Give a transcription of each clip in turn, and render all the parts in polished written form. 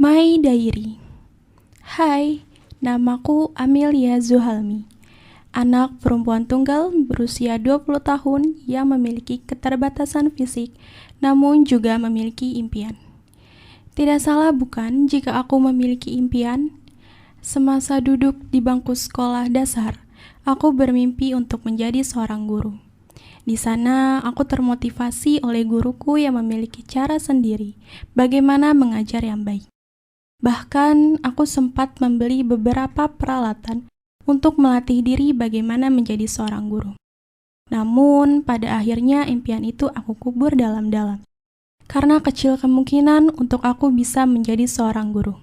My Diary. Hai, namaku Amelia Zuhalmi, anak perempuan tunggal berusia 20 tahun yang memiliki keterbatasan fisik namun juga memiliki impian. Tidak salah bukan jika aku memiliki impian? Semasa duduk di bangku sekolah dasar, aku bermimpi untuk menjadi seorang guru. Di sana, aku termotivasi oleh guruku yang memiliki cara sendiri bagaimana mengajar yang baik. Bahkan, aku sempat membeli beberapa peralatan untuk melatih diri bagaimana menjadi seorang guru. Namun, pada akhirnya impian itu aku kubur dalam-dalam, karena kecil kemungkinan untuk aku bisa menjadi seorang guru.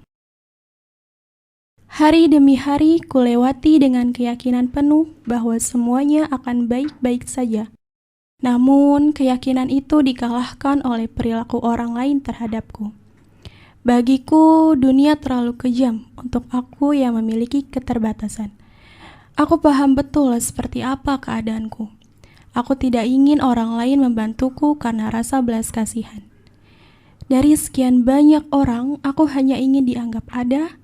Hari demi hari, kulewati dengan keyakinan penuh bahwa semuanya akan baik-baik saja. Namun, keyakinan itu dikalahkan oleh perilaku orang lain terhadapku. Bagiku, dunia terlalu kejam untuk aku yang memiliki keterbatasan. Aku paham betul seperti apa keadaanku. Aku tidak ingin orang lain membantuku karena rasa belas kasihan. Dari sekian banyak orang, aku hanya ingin dianggap ada,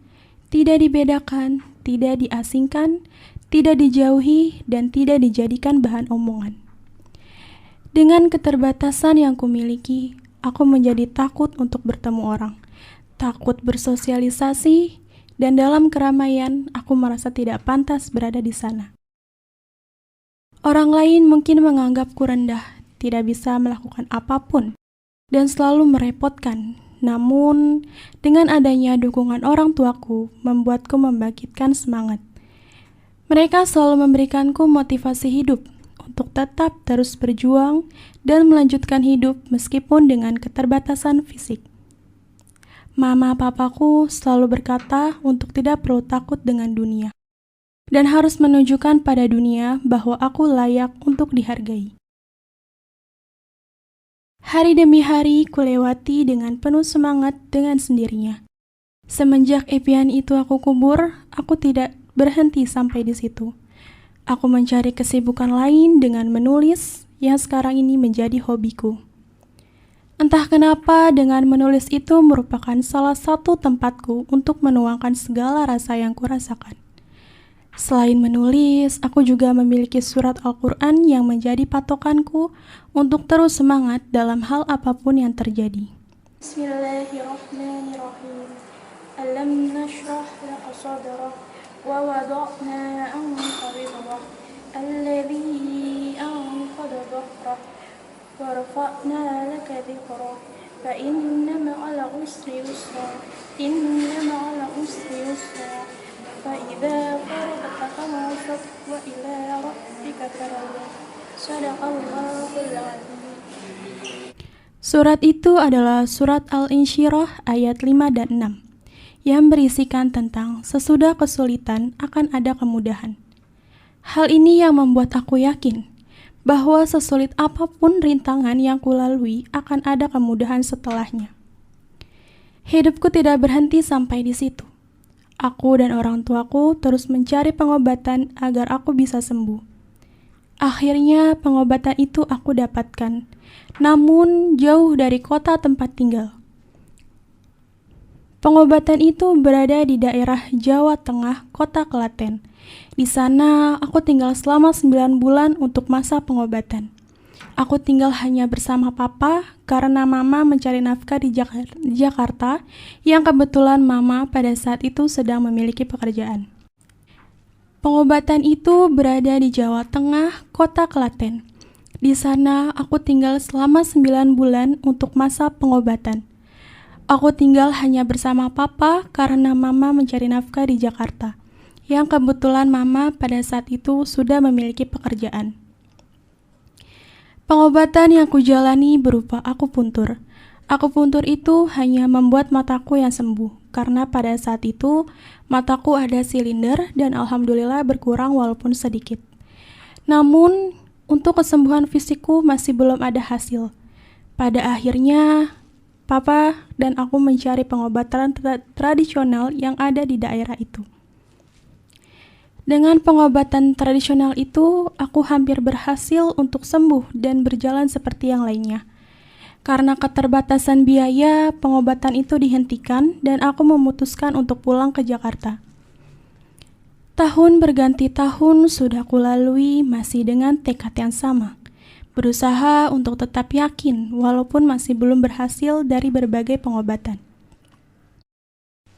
tidak dibedakan, tidak diasingkan, tidak dijauhi, dan tidak dijadikan bahan omongan. Dengan keterbatasan yang kumiliki, aku menjadi takut untuk bertemu orang, takut bersosialisasi, dan dalam keramaian aku merasa tidak pantas berada di sana. Orang lain mungkin menganggapku rendah, tidak bisa melakukan apapun, dan selalu merepotkan. Namun, dengan adanya dukungan orang tuaku, membuatku membangkitkan semangat. Mereka selalu memberikanku motivasi hidup untuk tetap terus berjuang dan melanjutkan hidup meskipun dengan keterbatasan fisik. Mama papaku selalu berkata untuk tidak perlu takut dengan dunia, dan harus menunjukkan pada dunia bahwa aku layak untuk dihargai. Hari demi hari kulewati dengan penuh semangat dengan sendirinya. Semenjak impian itu aku kubur, aku tidak berhenti sampai di situ. Aku mencari kesibukan lain dengan menulis yang sekarang ini menjadi hobiku. Entah kenapa dengan menulis itu merupakan salah satu tempatku untuk menuangkan segala rasa yang kurasakan. Selain menulis, aku juga memiliki surat Al-Quran yang menjadi patokanku untuk terus semangat dalam hal apapun yang terjadi. Bismillahirrahmanirrahim. Alam nashrah laka sadrak wa wada'na anka ridrak alladhi anqadha dhahrak wa rafa'na laka dhikrak fa inna ma'al usri yusra فإذا فرغت فانصب وإلى ربك فارغب صدق الله العظيم. Surat itu adalah surat Al-Insyirah ayat 5 dan 6 yang berisikan tentang sesudah kesulitan akan ada kemudahan. Hal ini yang membuat aku yakin bahwa sesulit apapun rintangan yang kulalui akan ada kemudahan setelahnya. Hidupku tidak berhenti sampai di situ. Aku dan orang tuaku terus mencari pengobatan agar aku bisa sembuh. Akhirnya pengobatan itu aku dapatkan, namun jauh dari kota tempat tinggal. Pengobatan itu berada di daerah Jawa Tengah, kota Klaten. Di sana aku tinggal selama 9 bulan untuk masa pengobatan. Aku tinggal hanya bersama papa karena mama mencari nafkah di Jakarta yang kebetulan mama pada saat itu sedang memiliki pekerjaan. Pengobatan itu berada di Jawa Tengah, kota Klaten. Di sana aku tinggal selama 9 bulan untuk masa pengobatan. Aku tinggal hanya bersama papa karena mama mencari nafkah di Jakarta, yang kebetulan mama pada saat itu sudah memiliki pekerjaan. Pengobatan yang kujalani berupa akupuntur. Akupuntur itu hanya membuat mataku yang sembuh, karena pada saat itu mataku ada silinder dan alhamdulillah berkurang walaupun sedikit. Namun, untuk kesembuhan fisikku masih belum ada hasil. Pada akhirnya, papa dan aku mencari pengobatan tradisional yang ada di daerah itu. Dengan pengobatan tradisional itu, aku hampir berhasil untuk sembuh dan berjalan seperti yang lainnya. Karena keterbatasan biaya, pengobatan itu dihentikan dan aku memutuskan untuk pulang ke Jakarta. Tahun berganti tahun sudah kulalui masih dengan tekad yang sama. Berusaha untuk tetap yakin walaupun masih belum berhasil dari berbagai pengobatan.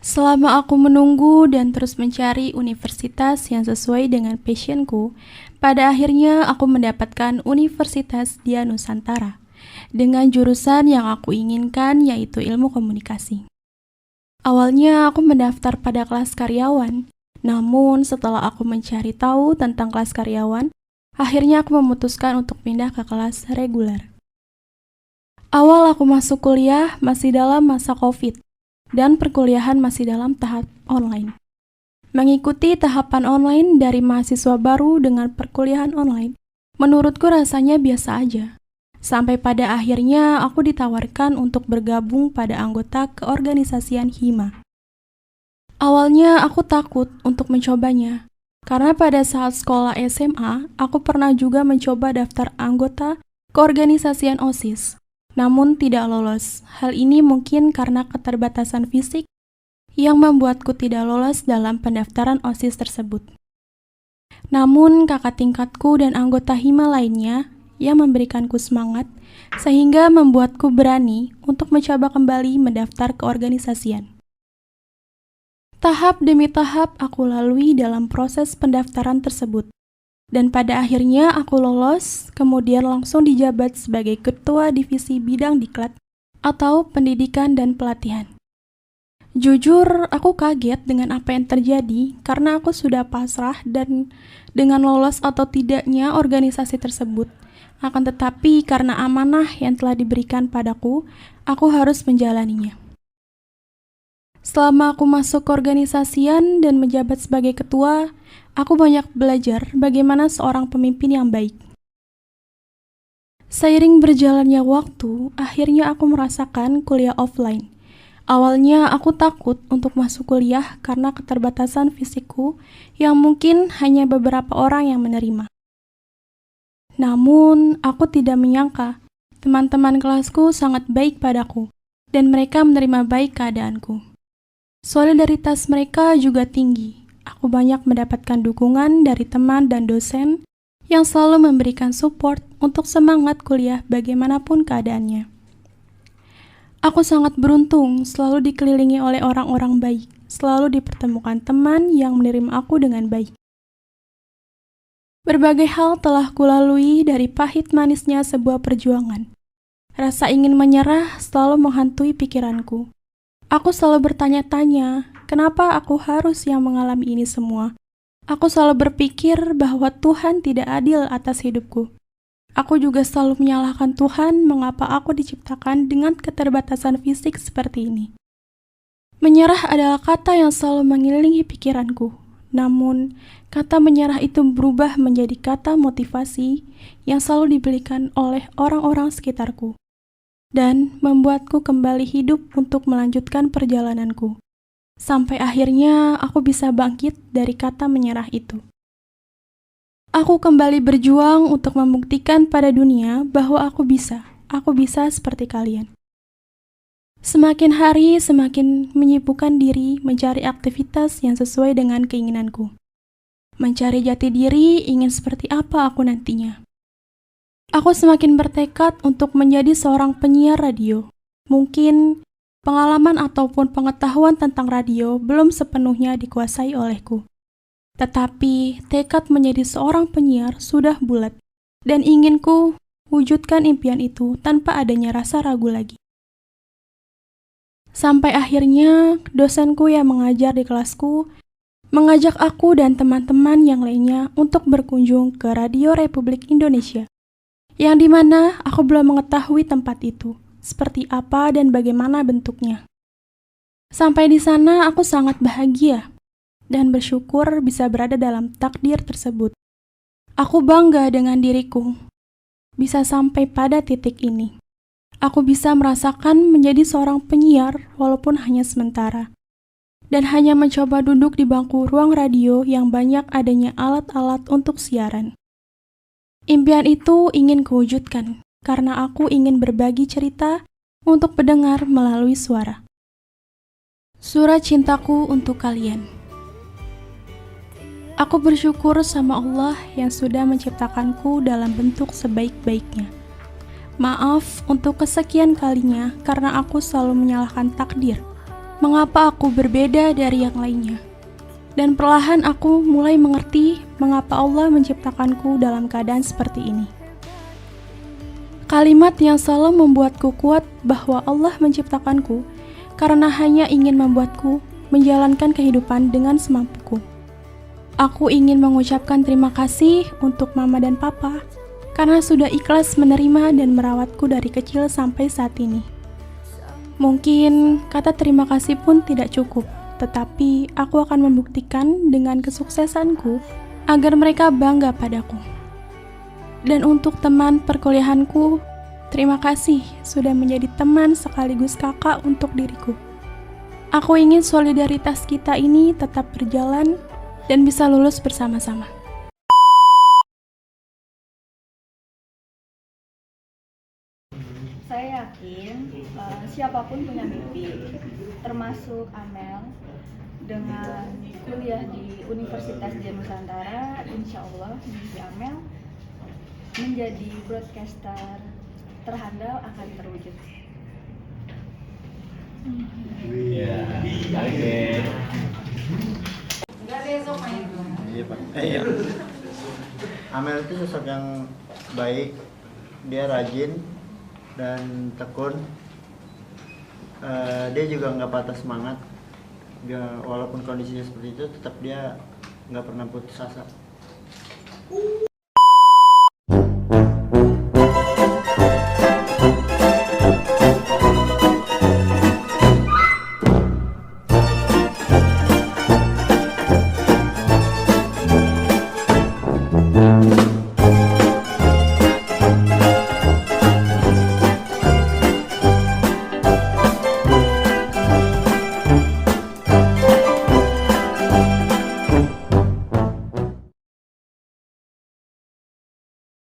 Selama aku menunggu dan terus mencari universitas yang sesuai dengan passionku, pada akhirnya aku mendapatkan Universitas Dia Nusantara dengan jurusan yang aku inginkan, yaitu ilmu komunikasi. Awalnya aku mendaftar pada kelas karyawan, namun setelah aku mencari tahu tentang kelas karyawan, akhirnya aku memutuskan untuk pindah ke kelas reguler. Awal aku masuk kuliah masih dalam masa COVID, dan perkuliahan masih dalam tahap online. Mengikuti tahapan online dari mahasiswa baru dengan perkuliahan online, menurutku rasanya biasa aja. Sampai pada akhirnya aku ditawarkan untuk bergabung pada anggota keorganisasian HIMA. Awalnya aku takut untuk mencobanya, karena pada saat sekolah SMA, aku pernah juga mencoba daftar anggota keorganisasian OSIS, namun tidak lolos. Hal ini mungkin karena keterbatasan fisik yang membuatku tidak lolos dalam pendaftaran OSIS tersebut. Namun kakak tingkatku dan anggota HIMA lainnya yang memberikanku semangat, sehingga membuatku berani untuk mencoba kembali mendaftar keorganisasian. Tahap demi tahap aku lalui dalam proses pendaftaran tersebut. Dan pada akhirnya aku lolos, kemudian langsung dijabat sebagai Ketua Divisi Bidang Diklat atau Pendidikan dan Pelatihan. Jujur, aku kaget dengan apa yang terjadi karena aku sudah pasrah dan dengan lolos atau tidaknya organisasi tersebut. Akan tetapi karena amanah yang telah diberikan padaku, aku harus menjalaninya. Selama aku masuk ke organisasian dan menjabat sebagai ketua, aku banyak belajar bagaimana seorang pemimpin yang baik. Seiring berjalannya waktu, akhirnya aku merasakan kuliah offline. Awalnya aku takut untuk masuk kuliah karena keterbatasan fisikku yang mungkin hanya beberapa orang yang menerima. Namun, aku tidak menyangka teman-teman kelasku sangat baik padaku dan mereka menerima baik keadaanku. Solidaritas mereka juga tinggi. Aku banyak mendapatkan dukungan dari teman dan dosen yang selalu memberikan support untuk semangat kuliah bagaimanapun keadaannya. Aku sangat beruntung selalu dikelilingi oleh orang-orang baik, selalu dipertemukan teman yang menerima aku dengan baik. Berbagai hal telah kulalui dari pahit manisnya sebuah perjuangan. Rasa ingin menyerah selalu menghantui pikiranku. Aku selalu bertanya-tanya, kenapa aku harus yang mengalami ini semua? Aku selalu berpikir bahwa Tuhan tidak adil atas hidupku. Aku juga selalu menyalahkan Tuhan mengapa aku diciptakan dengan keterbatasan fisik seperti ini. Menyerah adalah kata yang selalu mengelilingi pikiranku. Namun, kata menyerah itu berubah menjadi kata motivasi yang selalu diberikan oleh orang-orang sekitarku dan membuatku kembali hidup untuk melanjutkan perjalananku. Sampai akhirnya aku bisa bangkit dari kata menyerah itu. Aku kembali berjuang untuk membuktikan pada dunia bahwa aku bisa seperti kalian. Semakin hari semakin menyibukkan diri mencari aktivitas yang sesuai dengan keinginanku. Mencari jati diri ingin seperti apa aku nantinya. Aku semakin bertekad untuk menjadi seorang penyiar radio. Mungkin pengalaman ataupun pengetahuan tentang radio belum sepenuhnya dikuasai olehku. Tetapi tekad menjadi seorang penyiar sudah bulat dan inginku wujudkan impian itu tanpa adanya rasa ragu lagi. Sampai akhirnya dosenku yang mengajar di kelasku mengajak aku dan teman-teman yang lainnya untuk berkunjung ke Radio Republik Indonesia, yang dimana aku belum mengetahui tempat itu, seperti apa dan bagaimana bentuknya. Sampai di sana aku sangat bahagia dan bersyukur bisa berada dalam takdir tersebut. Aku bangga dengan diriku, bisa sampai pada titik ini. Aku bisa merasakan menjadi seorang penyiar walaupun hanya sementara, dan hanya mencoba duduk di bangku ruang radio yang banyak adanya alat-alat untuk siaran. Impian itu ingin kuwujudkan, karena aku ingin berbagi cerita untuk pendengar melalui suara. Surat cintaku untuk kalian. Aku bersyukur sama Allah yang sudah menciptakanku dalam bentuk sebaik-baiknya. Maaf untuk kesekian kalinya karena aku selalu menyalahkan takdir. Mengapa aku berbeda dari yang lainnya? Dan perlahan aku mulai mengerti mengapa Allah menciptakanku dalam keadaan seperti ini. Kalimat yang selalu membuatku kuat bahwa Allah menciptakanku karena hanya ingin membuatku menjalankan kehidupan dengan semampuku. Aku ingin mengucapkan terima kasih untuk Mama dan Papa karena sudah ikhlas menerima dan merawatku dari kecil sampai saat ini. Mungkin kata terima kasih pun tidak cukup, tetapi aku akan membuktikan dengan kesuksesanku agar mereka bangga padaku. Dan untuk teman perkuliahanku, terima kasih sudah menjadi teman sekaligus kakak untuk diriku. Aku ingin solidaritas kita ini tetap berjalan dan bisa lulus bersama-sama. Saya yakin siapapun punya mimpi, termasuk Amel, dengan kuliah di Universitas Dian Nusantara, insya Allah mimpi Amel menjadi broadcaster terhandal akan terwujud. Oke. Iya Pak. Iya. Amel itu sosok yang baik, dia rajin dan tekun. Dia juga nggak patah semangat. Walaupun kondisinya seperti itu, tetap dia nggak pernah putus asa.